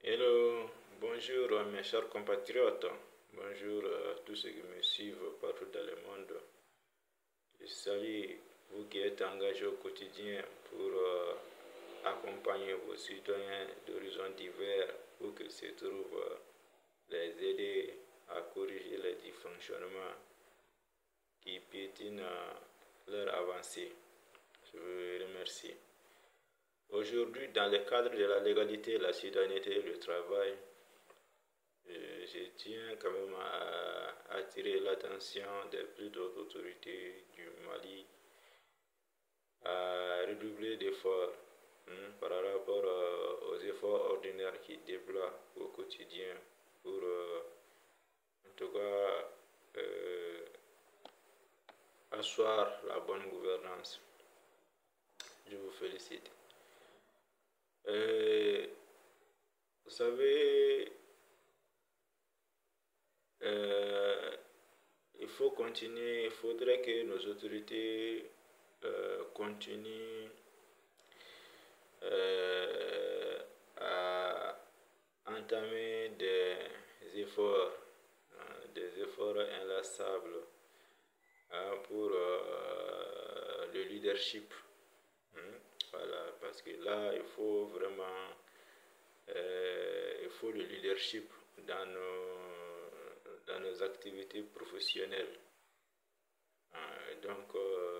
Hello, bonjour mes chers compatriotes, bonjour à tous ceux qui me suivent partout dans le monde. Je salue vous qui êtes engagés au quotidien pour accompagner vos citoyens d'horizons divers où qu'ils se trouvent, les aider à corriger les dysfonctionnements qui piétinent leur avancée. Je vous remercie. Aujourd'hui, dans le cadre de la légalité, la citoyenneté et le travail, je tiens quand même à attirer l'attention des plus hautes autorités du Mali à redoubler d'efforts par rapport aux efforts ordinaires qu'ils déploient au quotidien pour, en tout cas, asseoir la bonne gouvernance. Je vous félicite. Vous savez, il faut continuer, il faudrait que nos autorités continuent à entamer des efforts inlassables pour le leadership. Voilà, parce que là, il faut vraiment il faut le leadership dans nos activités professionnelles. Donc,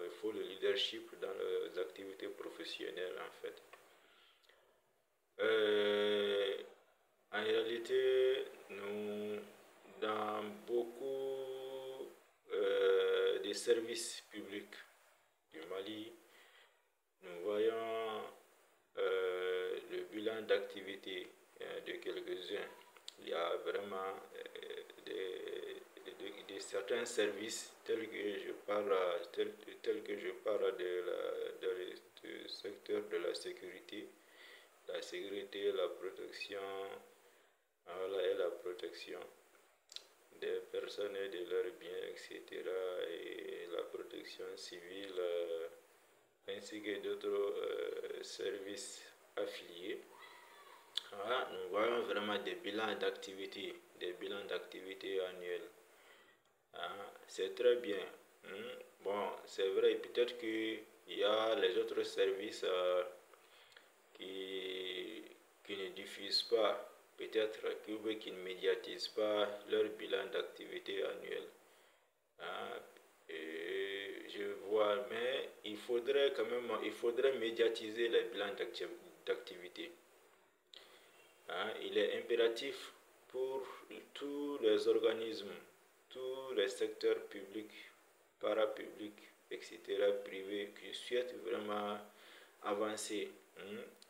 il faut le leadership dans nos activités professionnelles, en fait. En réalité, nous, dans beaucoup des services publics du Mali, nous voyons le bilan d'activité de quelques-uns. Il y a vraiment certains services tels que je parle, du secteur de la sécurité, la protection, voilà, et la protection des personnes et de leurs biens, etc. et la protection civile, ainsi que d'autres services affiliés. Voilà, nous voyons vraiment des bilans d'activité annuels. C'est très bien. Bon, c'est vrai, peut-être qu'il y a les autres services qui ne diffusent pas, peut-être qui ne médiatisent pas leur bilan d'activité annuel. Et je vois, mais il faudrait quand même, médiatiser les bilans d'activité. Il est impératif pour tous les organismes, tous les secteurs publics, parapublics, etc., privés, qui souhaitent vraiment avancer,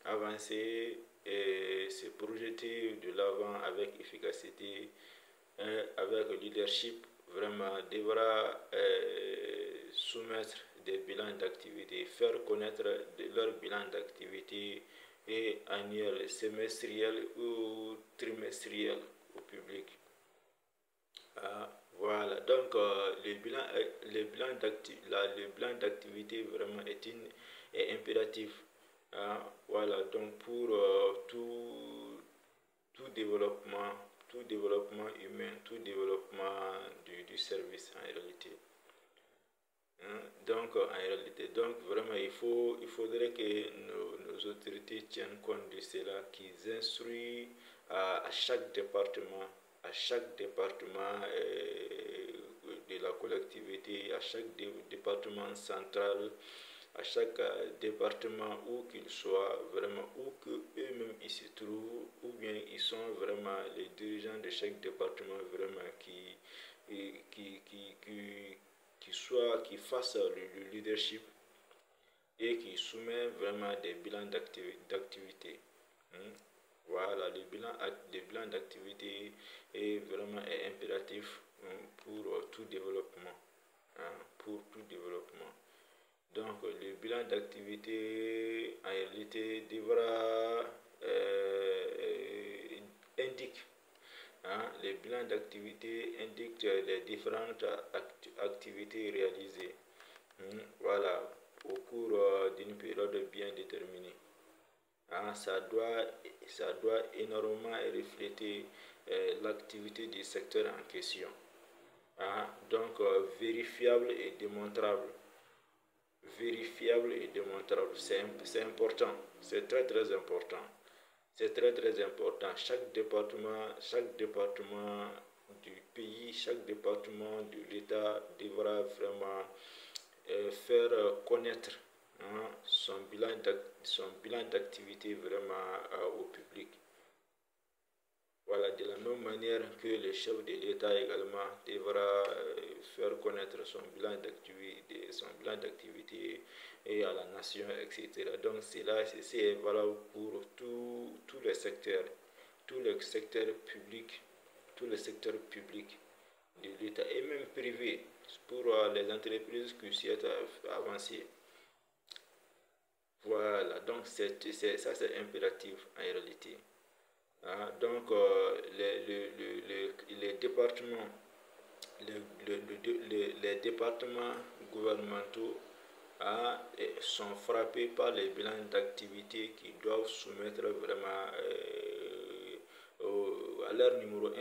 avancer et se projeter de l'avant avec efficacité, avec leadership, vraiment devra soumettre des bilans d'activité, faire connaître leur bilan d'activité et annuel, semestriel ou trimestriel au public. Voilà, donc le bilan d'activité vraiment est impératif. Voilà, donc pour tout développement, humain, tout développement du service en réalité. Donc vraiment il faudrait que nos autorités tiennent compte de cela, qu'ils instruisent à chaque département, de la collectivité, à chaque département central, à chaque département où qu'ils soient, vraiment où eux-mêmes ils se trouvent, ou bien ils sont vraiment les dirigeants de chaque département, vraiment qui fassent le leadership et qui soumet vraiment des bilans d'activité. Voilà, les bilans d'activité est vraiment impératif pour tout développement. Pour tout développement. Donc, le bilan d'activité, en réalité, devra indique. Les bilans d'activité indiquent les différentes activités réalisées. Voilà, au cours d'une période bien déterminée. ça doit énormément refléter l'activité du secteur en question. Donc, vérifiable et démontrable. Vérifiable et démontrable, c'est important, c'est très important. C'est très important. Chaque département du pays, chaque département de l'État devra vraiment faire connaître son bilan d'activité vraiment au public. Voilà, de la même manière que le chef de l'État également devra faire connaître son bilan d'activité et à la nation, etc. Donc c'est valable pour tous les secteurs, tous les secteurs publics, tous les secteurs publics de l'État et même privés pour les entreprises qui souhaitent avancer. Voilà, donc ça c'est impératif en réalité. Donc les départements, les départements gouvernementaux sont frappés par les bilans d'activité qui doivent soumettre vraiment à leur numéro 1,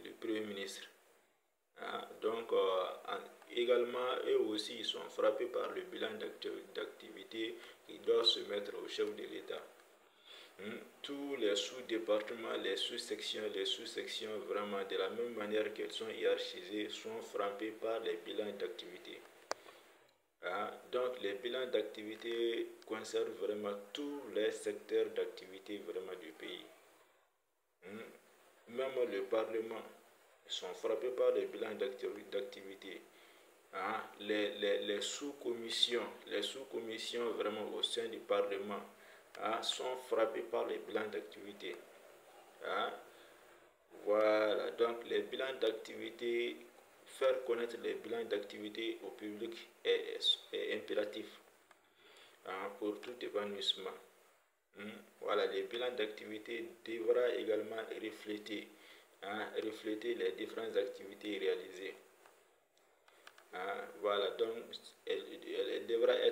le Premier ministre. Donc, également, eux aussi, ils sont frappés par le bilan d'activité qui doit se mettre au chef de l'État. Tous les sous-départements, les sous-sections, vraiment de la même manière qu'elles sont hiérarchisées, sont frappés par les bilans d'activité. Donc, les bilans d'activité concernent vraiment tous les secteurs d'activité vraiment du pays. Même le Parlement sont frappés par les bilans d'activité. Les sous-commissions vraiment au sein du Parlement sont frappés par les bilans d'activité. Voilà, donc les bilans d'activité, faire connaître les bilans d'activité au public est impératif pour tout épanouissement. Voilà, les bilans d'activité devra également refléter les différentes activités réalisées. Voilà, donc elle devra être